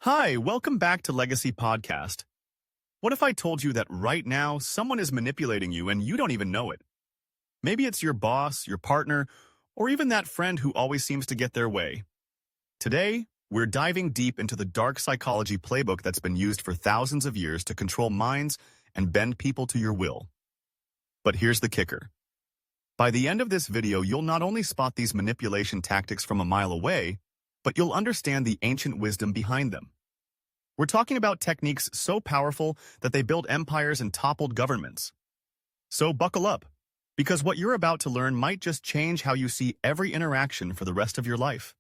Hi, welcome back to Legacy Podcast. What if I told you that right now someone is manipulating you and you don't even know it? Maybe it's your boss, your partner, or even that friend who always seems to get their way. Today, we're diving deep into the dark psychology playbook that's been used for thousands of years to control minds and bend people to your will. But here's the kicker. By the end of this video, you'll not only spot these manipulation tactics from a mile away, but you'll understand the ancient wisdom behind them. We're talking about techniques so powerful that they built empires and toppled governments. So buckle up, because what you're about to learn might just change how you see every interaction for the rest of your life.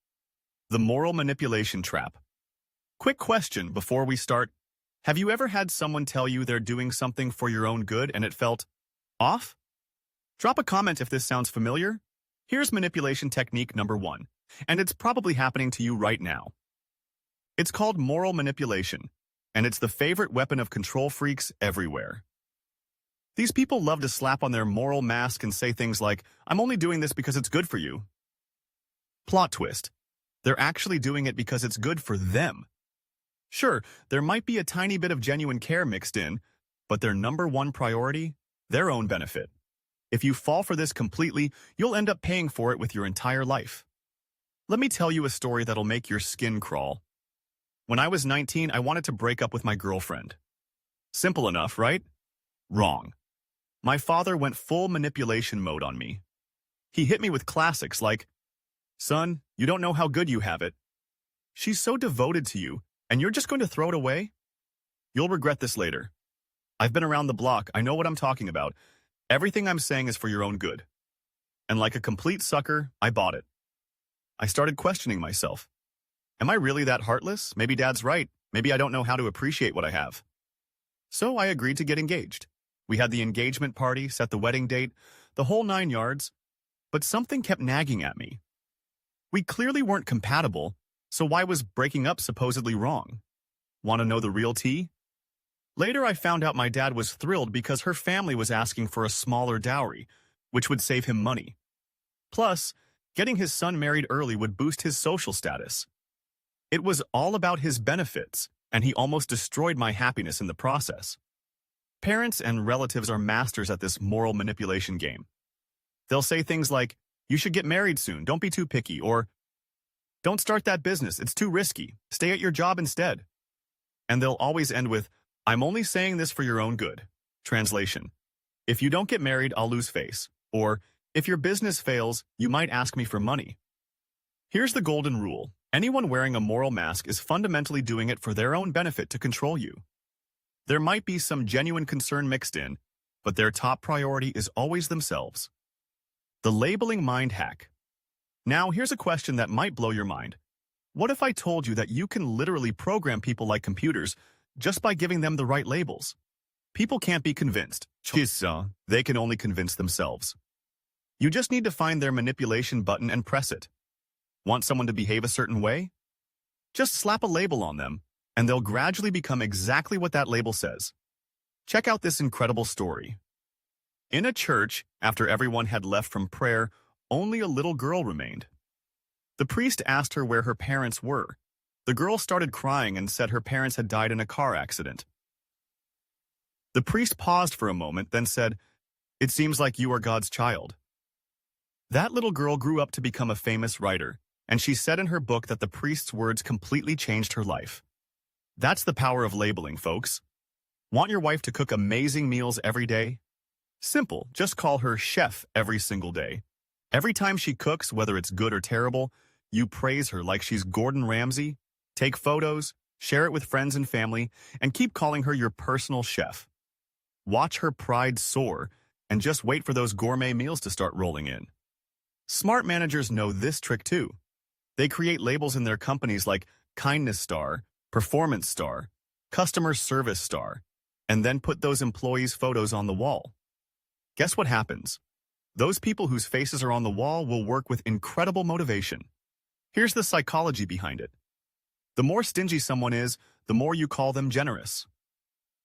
The moral manipulation trap. Quick question before we start. Have you ever had someone tell you they're doing something for your own good and it felt off? Drop a comment if this sounds familiar. Here's manipulation technique number 1. And it's probably happening to you right now. It's called moral manipulation, and it's the favorite weapon of control freaks everywhere. These people love to slap on their moral mask and say things like, "I'm only doing this because it's good for you." Plot twist. They're actually doing it because it's good for them. Sure, there might be a tiny bit of genuine care mixed in, but their number one priority? Their own benefit. If you fall for this completely, you'll end up paying for it with your entire life. Let me tell you a story that'll make your skin crawl. When I was 19, I wanted to break up with my girlfriend. Simple enough, right? Wrong. My father went full manipulation mode on me. He hit me with classics like, "Son, you don't know how good you have it. She's so devoted to you, and you're just going to throw it away? You'll regret this later. I've been around the block, I know what I'm talking about. Everything I'm saying is for your own good." And like a complete sucker, I bought it. I started questioning myself. Am I really that heartless? Maybe Dad's right. Maybe I don't know how to appreciate what I have. So I agreed to get engaged. We had the engagement party, set the wedding date, the whole 9 yards, but something kept nagging at me. We clearly weren't compatible, so why was breaking up supposedly wrong? Want to know the real tea? Later I found out my dad was thrilled because her family was asking for a smaller dowry, which would save him money. Plus, getting his son married early would boost his social status. It was all about his benefits, and he almost destroyed my happiness in the process. Parents and relatives are masters at this moral manipulation game. They'll say things like, "You should get married soon, don't be too picky," or "Don't start that business, it's too risky, stay at your job instead." And they'll always end with, "I'm only saying this for your own good." Translation: "If you don't get married, I'll lose face," or "If your business fails, you might ask me for money." Here's the golden rule. Anyone wearing a moral mask is fundamentally doing it for their own benefit to control you. There might be some genuine concern mixed in, but their top priority is always themselves. The labeling mind hack. Now, here's a question that might blow your mind. What if I told you that you can literally program people like computers just by giving them the right labels? People can't be convinced. They can only convince themselves. You just need to find their manipulation button and press it. Want someone to behave a certain way? Just slap a label on them, and they'll gradually become exactly what that label says. Check out this incredible story. In a church, after everyone had left from prayer, only a little girl remained. The priest asked her where her parents were. The girl started crying and said her parents had died in a car accident. The priest paused for a moment, then said, "It seems like you are God's child." That little girl grew up to become a famous writer, and she said in her book that the priest's words completely changed her life. That's the power of labeling, folks. Want your wife to cook amazing meals every day? Simple, just call her chef every single day. Every time she cooks, whether it's good or terrible, you praise her like she's Gordon Ramsay, take photos, share it with friends and family, and keep calling her your personal chef. Watch her pride soar, and just wait for those gourmet meals to start rolling in. Smart managers know this trick too. They create labels in their companies like Kindness Star, Performance Star, Customer Service Star, and then put those employees' photos on the wall. Guess what happens? Those people whose faces are on the wall will work with incredible motivation. Here's the psychology behind it. The more stingy someone is, the more you call them generous.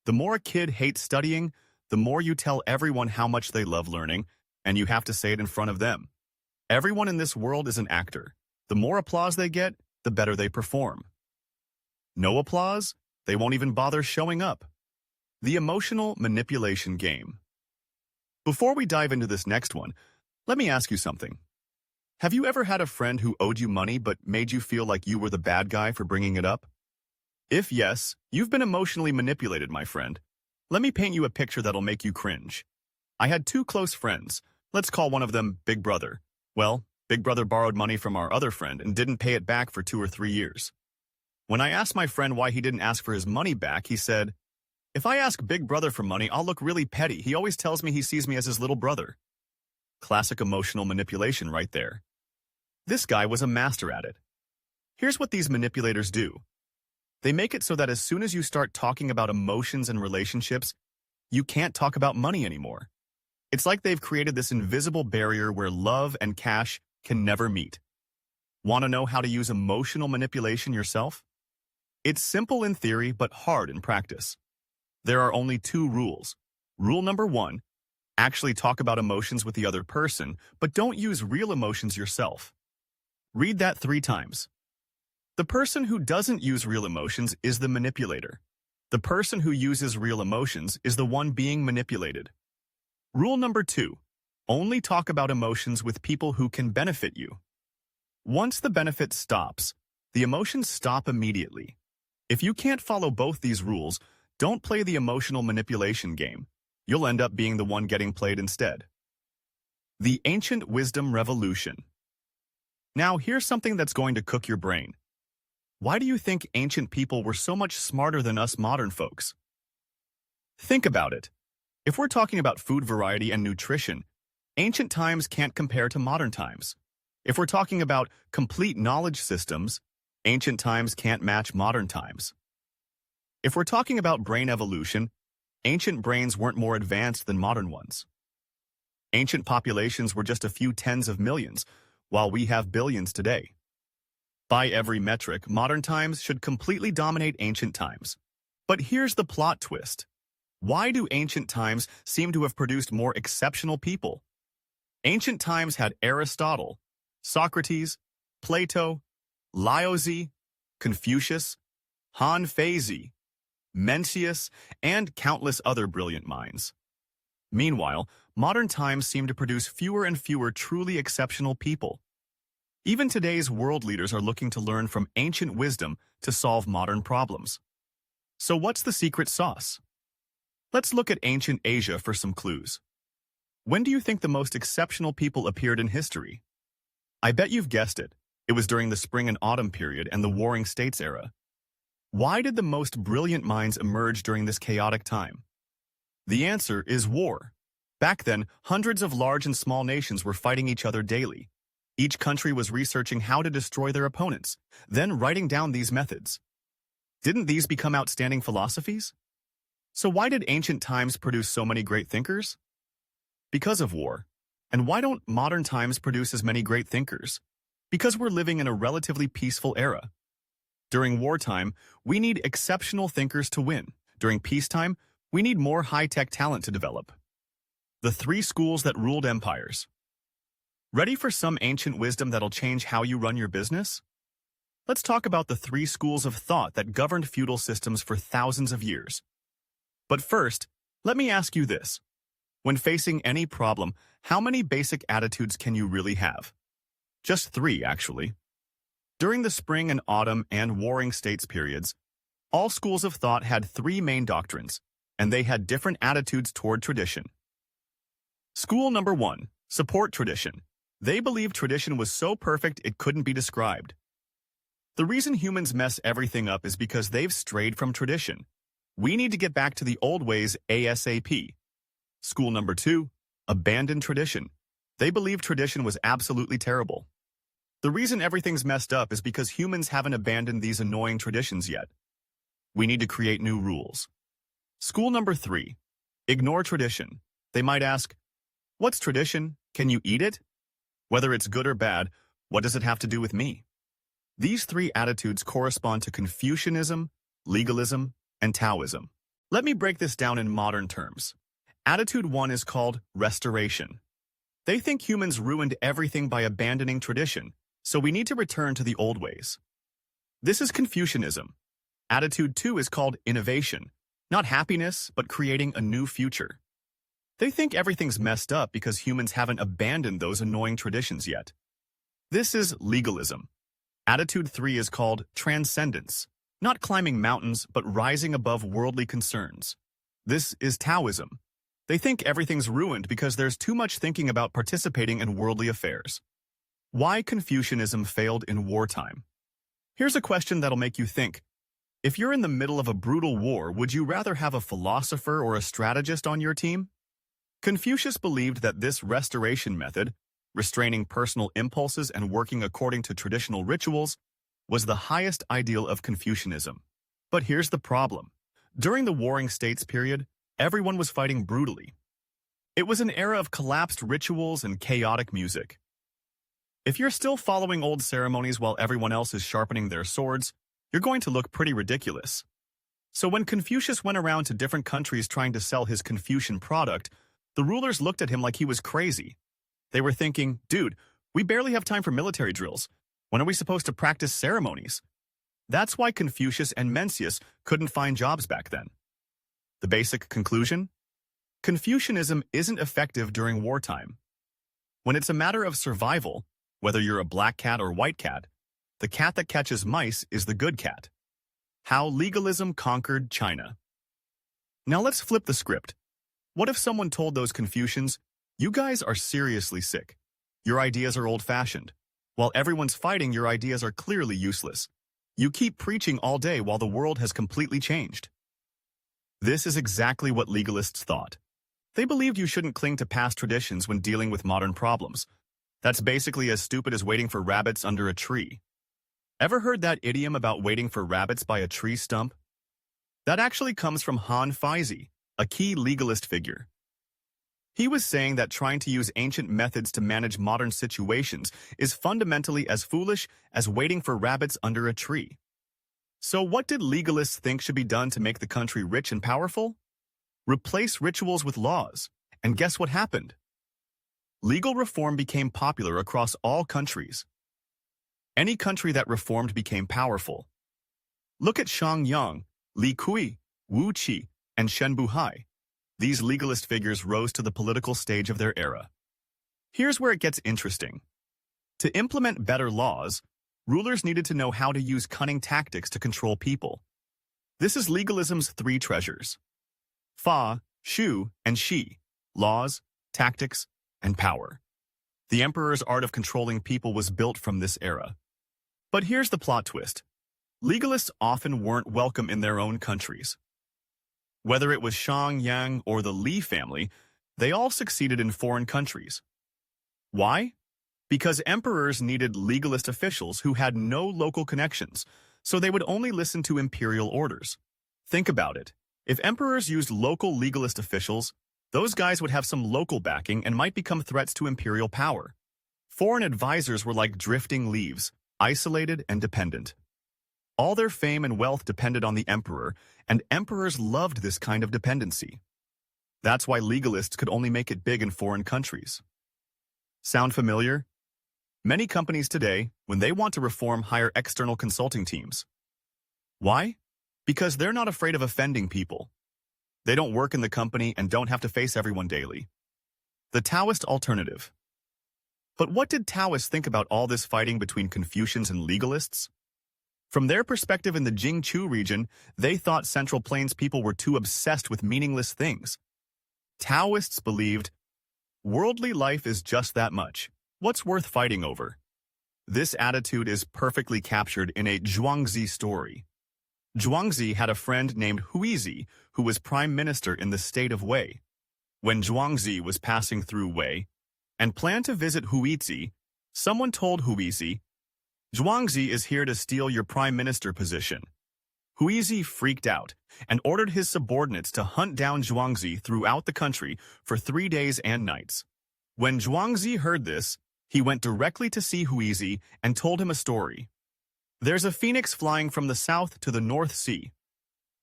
The more a kid hates studying, the more you tell everyone how much they love learning, and you have to say it in front of them. Everyone in this world is an actor. The more applause they get, the better they perform. No applause? They won't even bother showing up. The emotional manipulation game. Before we dive into this next one, let me ask you something. Have you ever had a friend who owed you money but made you feel like you were the bad guy for bringing it up? If yes, you've been emotionally manipulated, my friend. Let me paint you a picture that'll make you cringe. I had two close friends. Let's call one of them Big Brother. Well, Big Brother borrowed money from our other friend and didn't pay it back for 2 or 3 years. When I asked my friend why he didn't ask for his money back, he said, "If I ask Big Brother for money, I'll look really petty. He always tells me he sees me as his little brother." Classic emotional manipulation right there. This guy was a master at it. Here's what these manipulators do. They make it so that as soon as you start talking about emotions and relationships, you can't talk about money anymore. It's like they've created this invisible barrier where love and cash can never meet. Want to know how to use emotional manipulation yourself? It's simple in theory, but hard in practice. There are only 2 rules. Rule number 1, actually talk about emotions with the other person, but don't use real emotions yourself. Read that 3 times. The person who doesn't use real emotions is the manipulator. The person who uses real emotions is the one being manipulated. Rule number 2, only talk about emotions with people who can benefit you. Once the benefit stops, the emotions stop immediately. If you can't follow both these rules, don't play the emotional manipulation game. You'll end up being the one getting played instead. The ancient wisdom revolution. Now, here's something that's going to cook your brain. Why do you think ancient people were so much smarter than us modern folks? Think about it. If we're talking about food variety and nutrition, ancient times can't compare to modern times. If we're talking about complete knowledge systems, ancient times can't match modern times. If we're talking about brain evolution, ancient brains weren't more advanced than modern ones. Ancient populations were just a few tens of millions, while we have billions today. By every metric, modern times should completely dominate ancient times. But here's the plot twist. Why do ancient times seem to have produced more exceptional people? Ancient times had Aristotle, Socrates, Plato, Laozi, Confucius, Han Feizi, Mencius, and countless other brilliant minds. Meanwhile, modern times seem to produce fewer and fewer truly exceptional people. Even today's world leaders are looking to learn from ancient wisdom to solve modern problems. So what's the secret sauce? Let's look at ancient Asia for some clues. When do you think the most exceptional people appeared in history? I bet you've guessed it. It was during the Spring and Autumn period and the Warring States era. Why did the most brilliant minds emerge during this chaotic time? The answer is war. Back then, hundreds of large and small nations were fighting each other daily. Each country was researching how to destroy their opponents, then writing down these methods. Didn't these become outstanding philosophies? So why did ancient times produce so many great thinkers? Because of war. And why don't modern times produce as many great thinkers? Because we're living in a relatively peaceful era. During wartime, we need exceptional thinkers to win. During peacetime, we need more high-tech talent to develop. The 3 schools that ruled empires. Ready for some ancient wisdom that'll change how you run your business? Let's talk about the 3 schools of thought that governed feudal systems for thousands of years. But first, let me ask you this. When facing any problem, how many basic attitudes can you really have? Just 3, actually. During the Spring and Autumn and Warring States periods, all schools of thought had 3 main doctrines, and they had different attitudes toward tradition. School number 1, support tradition. They believed tradition was so perfect it couldn't be described. The reason humans mess everything up is because they've strayed from tradition. We need to get back to the old ways ASAP. School number 2, abandon tradition. They believe tradition was absolutely terrible. The reason everything's messed up is because humans haven't abandoned these annoying traditions yet. We need to create new rules. School number 3, ignore tradition. They might ask, what's tradition? Can you eat it? Whether it's good or bad, what does it have to do with me? These 3 attitudes correspond to Confucianism, legalism, and Taoism. Let me break this down in modern terms. Attitude 1 is called restoration. They think humans ruined everything by abandoning tradition, so we need to return to the old ways. This is Confucianism. Attitude 2 is called innovation, not happiness, but creating a new future. They think everything's messed up because humans haven't abandoned those annoying traditions yet. This is legalism. Attitude 3 is called transcendence, not climbing mountains, but rising above worldly concerns. This is Taoism. They think everything's ruined because there's too much thinking about participating in worldly affairs. Why Confucianism failed in wartime? Here's a question that'll make you think. If you're in the middle of a brutal war, would you rather have a philosopher or a strategist on your team? Confucius believed that this restoration method, restraining personal impulses and working according to traditional rituals, was the highest ideal of Confucianism. But here's the problem. During the Warring States period, everyone was fighting brutally. It was an era of collapsed rituals and chaotic music. If you're still following old ceremonies while everyone else is sharpening their swords, you're going to look pretty ridiculous. So when Confucius went around to different countries trying to sell his Confucian product, the rulers looked at him like he was crazy. They were thinking, dude, we barely have time for military drills. When are we supposed to practice ceremonies? That's why Confucius and Mencius couldn't find jobs back then. The basic conclusion? Confucianism isn't effective during wartime. When it's a matter of survival, whether you're a black cat or white cat, the cat that catches mice is the good cat. How legalism conquered China. Now let's flip the script. What if someone told those Confucians, you guys are seriously sick. Your ideas are old-fashioned. While everyone's fighting, your ideas are clearly useless. You keep preaching all day while the world has completely changed. This is exactly what legalists thought. They believed you shouldn't cling to past traditions when dealing with modern problems. That's basically as stupid as waiting for rabbits under a tree. Ever heard that idiom about waiting for rabbits by a tree stump? That actually comes from Han Feizi, a key legalist figure. He was saying that trying to use ancient methods to manage modern situations is fundamentally as foolish as waiting for rabbits under a tree. So what did legalists think should be done to make the country rich and powerful? Replace rituals with laws. And guess what happened? Legal reform became popular across all countries. Any country that reformed became powerful. Look at Shang Yang, Li Kui, Wu Qi, and Shen Buhai. These legalist figures rose to the political stage of their era. Here's where it gets interesting. To implement better laws, rulers needed to know how to use cunning tactics to control people. This is legalism's three treasures. Fa, Shu, and Shi, laws, tactics, and power. The emperor's art of controlling people was built from this era. But here's the plot twist. Legalists often weren't welcome in their own countries. Whether it was Shang Yang or the Li family, they all succeeded in foreign countries. Why? Because emperors needed legalist officials who had no local connections, so they would only listen to imperial orders. Think about it. If emperors used local legalist officials, those guys would have some local backing and might become threats to imperial power. Foreign advisors were like drifting leaves, isolated and dependent. All their fame and wealth depended on the emperor, and emperors loved this kind of dependency. That's why legalists could only make it big in foreign countries. Sound familiar? Many companies today, when they want to reform, hire external consulting teams. Why? Because they're not afraid of offending people. They don't work in the company and don't have to face everyone daily. The Taoist alternative. But what did Taoists think about all this fighting between Confucians and legalists? From their perspective in the Jingchu region, they thought Central Plains people were too obsessed with meaningless things. Taoists believed, worldly life is just that much. What's worth fighting over? This attitude is perfectly captured in a Zhuangzi story. Zhuangzi had a friend named Huizi, who was prime minister in the state of Wei. When Zhuangzi was passing through Wei and planned to visit Huizi, someone told Huizi, Zhuangzi is here to steal your prime minister position. Huizi freaked out and ordered his subordinates to hunt down Zhuangzi throughout the country for 3 days and nights. When Zhuangzi heard this, he went directly to see Huizi and told him a story. There's a phoenix flying from the south to the North Sea.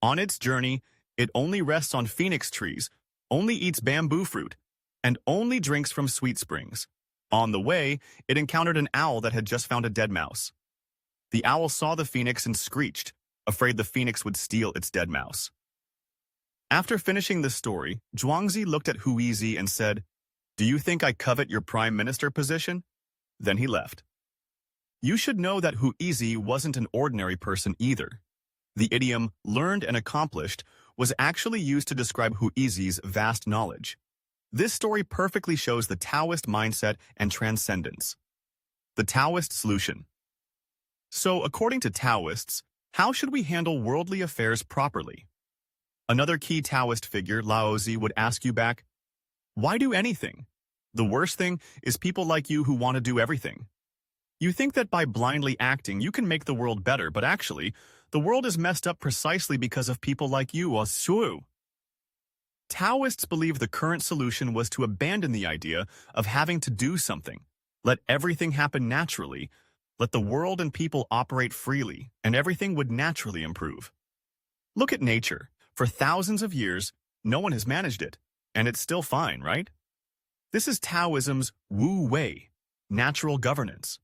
On its journey, it only rests on phoenix trees, only eats bamboo fruit, and only drinks from sweet springs. On the way, it encountered an owl that had just found a dead mouse. The owl saw the phoenix and screeched, afraid the phoenix would steal its dead mouse. After finishing this story, Zhuangzi looked at Huizi and said, "Do you think I covet your prime minister position?" Then he left. You should know that Huizi wasn't an ordinary person either. The idiom learned and accomplished was actually used to describe Huizi's vast knowledge. This story perfectly shows the Taoist mindset and transcendence. The Taoist solution. So, according to Taoists, how should we handle worldly affairs properly? Another key Taoist figure, Laozi, would ask you back, why do anything? The worst thing is people like you who want to do everything. You think that by blindly acting you can make the world better, but actually, the world is messed up precisely because of people like you, Shu. Taoists believe the current solution was to abandon the idea of having to do something. Let everything happen naturally. Let the world and people operate freely, and everything would naturally improve. Look at nature. For thousands of years, no one has managed it, and it's still fine, right? This is Taoism's Wu Wei, natural governance.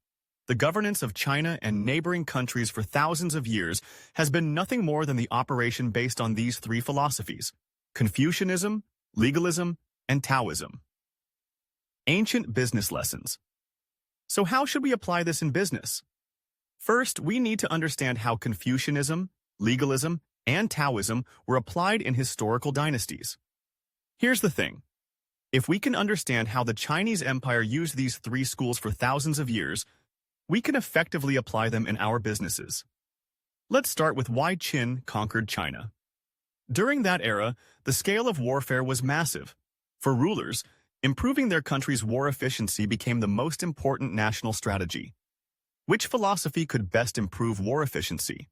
The governance of China and neighboring countries for thousands of years has been nothing more than the operation based on these three philosophies: Confucianism, legalism, and Taoism. Ancient business lessons. So how should we apply this in business? First, we need to understand how Confucianism, legalism, and Taoism were applied in historical dynasties. Here's the thing. If we can understand how the Chinese Empire used these three schools for thousands of years, we can effectively apply them in our businesses. Let's start with why Qin conquered China. During that era, the scale of warfare was massive. For rulers, improving their country's war efficiency became the most important national strategy. Which philosophy could best improve war efficiency?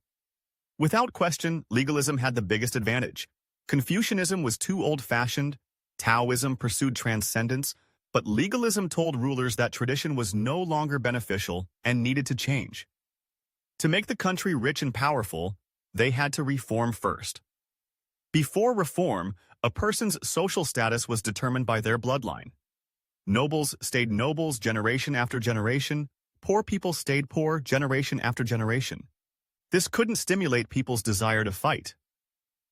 Without question, legalism had the biggest advantage. Confucianism was too old-fashioned, Taoism pursued transcendence, but legalism told rulers that tradition was no longer beneficial and needed to change. To make the country rich and powerful, they had to reform first. Before reform, a person's social status was determined by their bloodline. Nobles stayed nobles generation after generation, poor people stayed poor generation after generation. This couldn't stimulate people's desire to fight.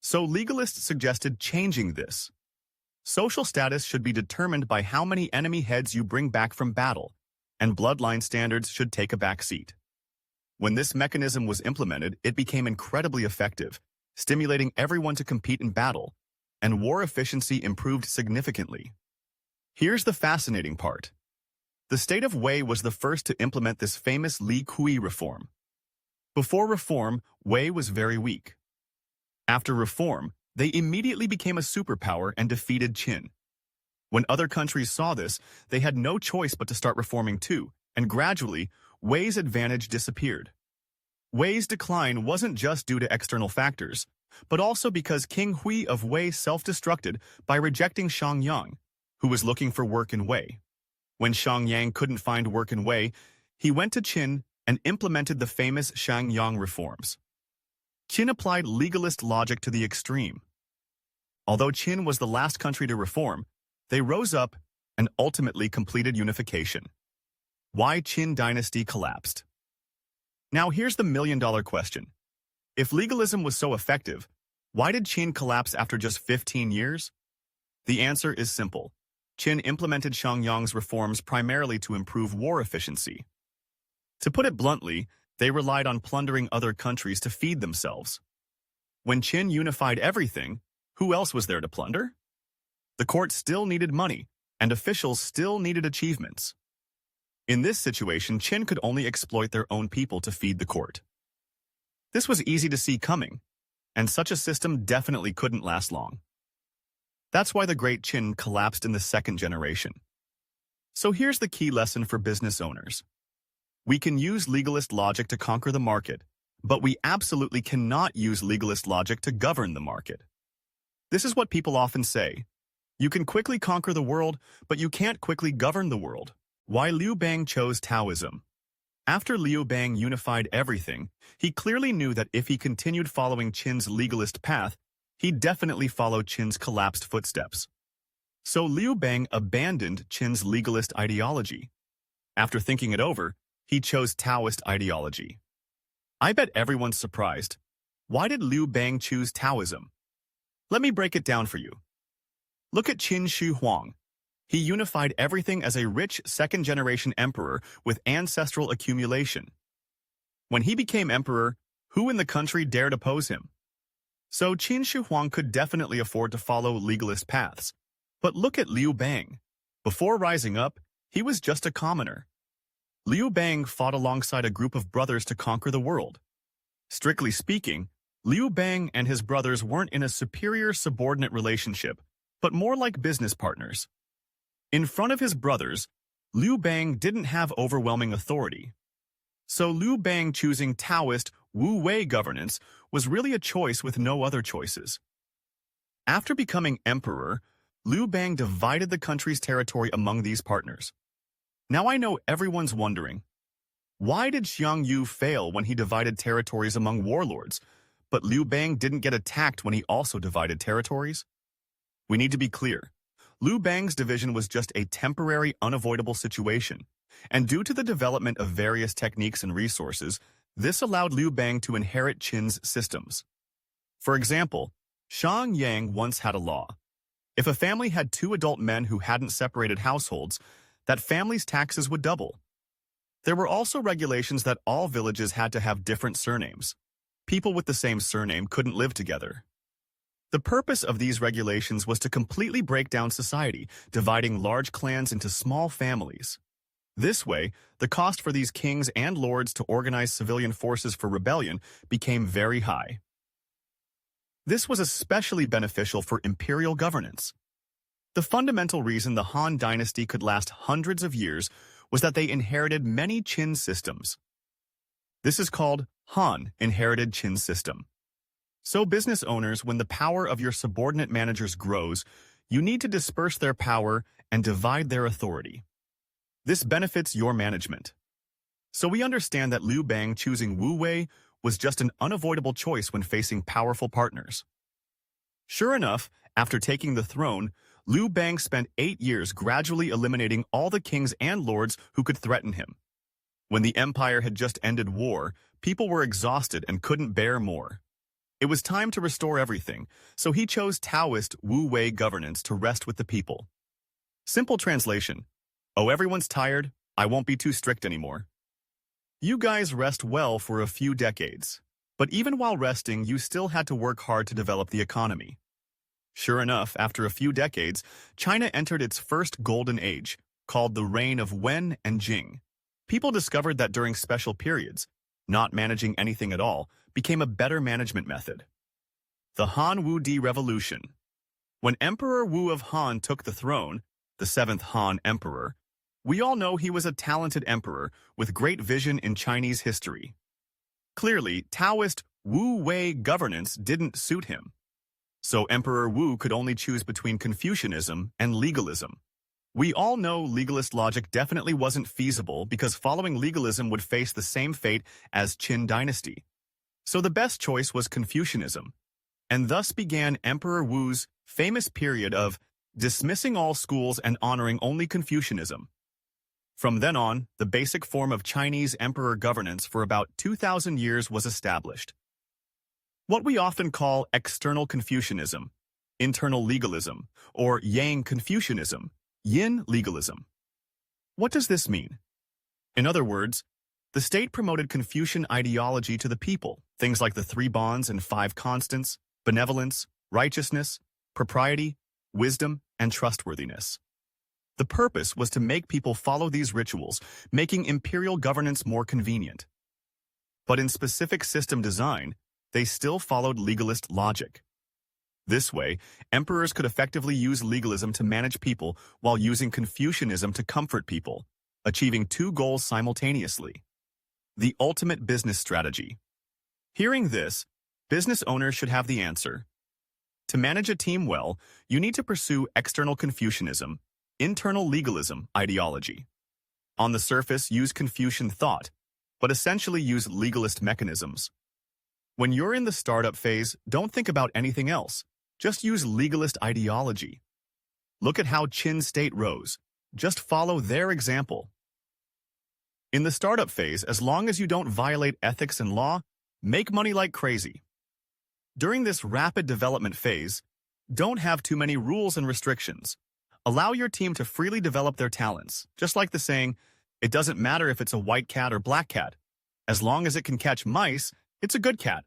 So legalists suggested changing this. Social status should be determined by how many enemy heads you bring back from battle, and bloodline standards should take a back seat. When this mechanism was implemented, it became incredibly effective, stimulating everyone to compete in battle, and war efficiency improved significantly. Here's the fascinating part. The state of Wei was the first to implement this famous Li Kui reform. Before reform, Wei was very weak. After reform, they immediately became a superpower and defeated Qin. When other countries saw this, they had no choice but to start reforming too, and gradually, Wei's advantage disappeared. Wei's decline wasn't just due to external factors, but also because King Hui of Wei self-destructed by rejecting Xiangyang, who was looking for work in Wei. When Xiangyang couldn't find work in Wei, he went to Qin and implemented the famous Xiangyang reforms. Qin applied legalist logic to the extreme. Although Qin was the last country to reform, they rose up and ultimately completed unification. Why Qin dynasty collapsed. Now here's the million-dollar question. If legalism was so effective, why did Qin collapse after just 15 years? The answer is simple. Qin implemented Xiangyang's reforms primarily to improve war efficiency. To put it bluntly, they relied on plundering other countries to feed themselves. When Qin unified everything, who else was there to plunder? The court still needed money, and officials still needed achievements. In this situation, Qin could only exploit their own people to feed the court. This was easy to see coming, and such a system definitely couldn't last long. That's why the great Qin collapsed in the second generation. So here's the key lesson for business owners. We can use legalist logic to conquer the market, but we absolutely cannot use legalist logic to govern the market. This is what people often say. You can quickly conquer the world, but you can't quickly govern the world. Why Liu Bang chose Taoism. After Liu Bang unified everything, he clearly knew that if he continued following Qin's legalist path, he'd definitely follow Qin's collapsed footsteps. So Liu Bang abandoned Qin's legalist ideology. After thinking it over, he chose Taoist ideology. I bet everyone's surprised. Why did Liu Bang choose Taoism? Let me break it down for you. Look at Qin Shi Huang. He unified everything as a rich second-generation emperor with ancestral accumulation. When he became emperor, who in the country dared oppose him? So Qin Shi Huang could definitely afford to follow legalist paths. But look at Liu Bang. Before rising up, he was just a commoner. Liu Bang fought alongside a group of brothers to conquer the world. Strictly speaking, Liu Bang and his brothers weren't in a superior-subordinate relationship, but more like business partners. In front of his brothers, Liu Bang didn't have overwhelming authority. So Liu Bang choosing Taoist Wu Wei governance was really a choice with no other choices. After becoming emperor, Liu Bang divided the country's territory among these partners. Now I know everyone's wondering, why did Xiang Yu fail when he divided territories among warlords, but Liu Bang didn't get attacked when he also divided territories? We need to be clear. Liu Bang's division was just a temporary, unavoidable situation, and due to the development of various techniques and resources, this allowed Liu Bang to inherit Qin's systems. For example, Shang Yang once had a law. If a family had 2 adult men who hadn't separated households, that family's taxes would double. There were also regulations that all villages had to have different surnames. People with the same surname couldn't live together. The purpose of these regulations was to completely break down society, dividing large clans into small families. This way, the cost for these kings and lords to organize civilian forces for rebellion became very high. This was especially beneficial for imperial governance. The fundamental reason the Han dynasty could last hundreds of years was that they inherited many Qin systems. This is called Han inherited Qin system. So business owners, when the power of your subordinate managers grows, you need to disperse their power and divide their authority. This benefits your management. So we understand that Liu Bang choosing Wu Wei was just an unavoidable choice when facing powerful partners. Sure enough, after taking the throne, Liu Bang spent 8 years gradually eliminating all the kings and lords who could threaten him. When the empire had just ended war, people were exhausted and couldn't bear more. It was time to restore everything, so he chose Taoist Wu Wei governance to rest with the people. Simple translation: oh, everyone's tired, I won't be too strict anymore. You guys rest well for a few decades, but even while resting, you still had to work hard to develop the economy. Sure enough, after a few decades, China entered its first golden age, called the reign of Wen and Jing. People discovered that during special periods, not managing anything at all became a better management method. The Han Wu Di Revolution. When Emperor Wu of Han took the throne, the 7th Han Emperor, we all know he was a talented emperor with great vision in Chinese history. Clearly, Taoist Wu Wei governance didn't suit him. So Emperor Wu could only choose between Confucianism and legalism. We all know legalist logic definitely wasn't feasible because following legalism would face the same fate as Qin dynasty. So the best choice was Confucianism, and thus began Emperor Wu's famous period of dismissing all schools and honoring only Confucianism. From then on, the basic form of Chinese emperor governance for about 2,000 years was established. What we often call external Confucianism, internal legalism, or Yang Confucianism, Yin legalism. What does this mean? In other words, the state promoted Confucian ideology to the people, things like the 3 bonds and 5 constants, benevolence, righteousness, propriety, wisdom, and trustworthiness. The purpose was to make people follow these rituals, making imperial governance more convenient. But in specific system design, they still followed legalist logic. This way, emperors could effectively use legalism to manage people while using Confucianism to comfort people, achieving 2 goals simultaneously. The ultimate business strategy. Hearing this, business owners should have the answer. To manage a team well, you need to pursue external Confucianism, internal legalism ideology. On the surface, use Confucian thought, but essentially use legalist mechanisms. When you're in the startup phase, don't think about anything else. Just use legalist ideology. Look at how Qin state rose. Just follow their example. In the startup phase, as long as you don't violate ethics and law, make money like crazy. During this rapid development phase, don't have too many rules and restrictions. Allow your team to freely develop their talents, just like the saying, it doesn't matter if it's a white cat or black cat. As long as it can catch mice, it's a good cat.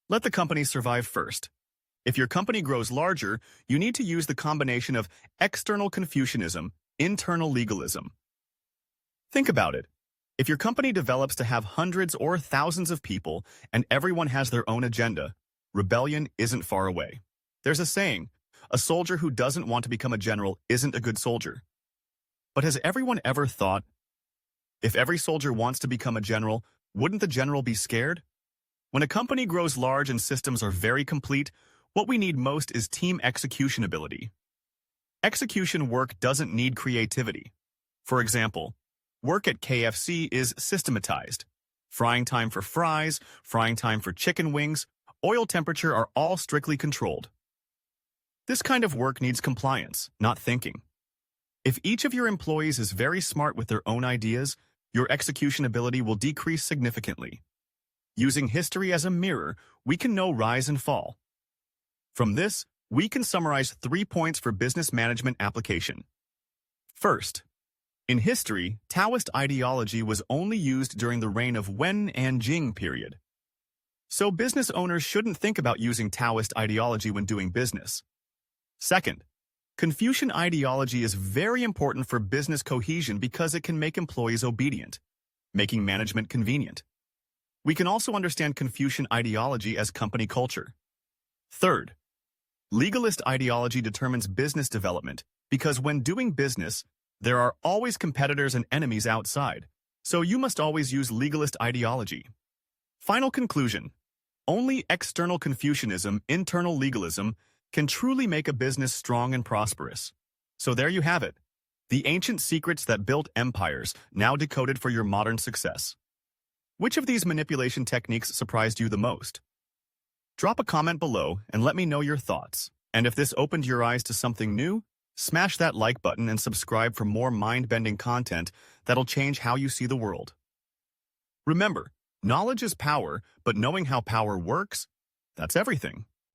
Let the company survive first. If your company grows larger, you need to use the combination of external Confucianism, internal legalism. Think about it. If your company develops to have hundreds or thousands of people and everyone has their own agenda, rebellion isn't far away. There's a saying, a soldier who doesn't want to become a general isn't a good soldier. But has everyone ever thought, if every soldier wants to become a general, wouldn't the general be scared? When a company grows large and systems are very complete, what we need most is team execution ability. Execution work doesn't need creativity. For example, work at KFC is systematized. Frying time for fries, frying time for chicken wings, oil temperature are all strictly controlled. This kind of work needs compliance, not thinking. If each of your employees is very smart with their own ideas, your execution ability will decrease significantly. Using history as a mirror, we can know rise and fall. From this, we can summarize 3 points for business management application. First, in history, Taoist ideology was only used during the reign of Wen and Jing period. So business owners shouldn't think about using Taoist ideology when doing business. Second, Confucian ideology is very important for business cohesion because it can make employees obedient, making management convenient. We can also understand Confucian ideology as company culture. Third, legalist ideology determines business development because when doing business, there are always competitors and enemies outside, so you must always use legalist ideology. Final conclusion, only external Confucianism, internal legalism, can truly make a business strong and prosperous. So there you have it, the ancient secrets that built empires, now decoded for your modern success. Which of these manipulation techniques surprised you the most? Drop a comment below and let me know your thoughts. And if this opened your eyes to something new, smash that like button and subscribe for more mind-bending content that'll change how you see the world. Remember, knowledge is power, but knowing how power works, that's everything.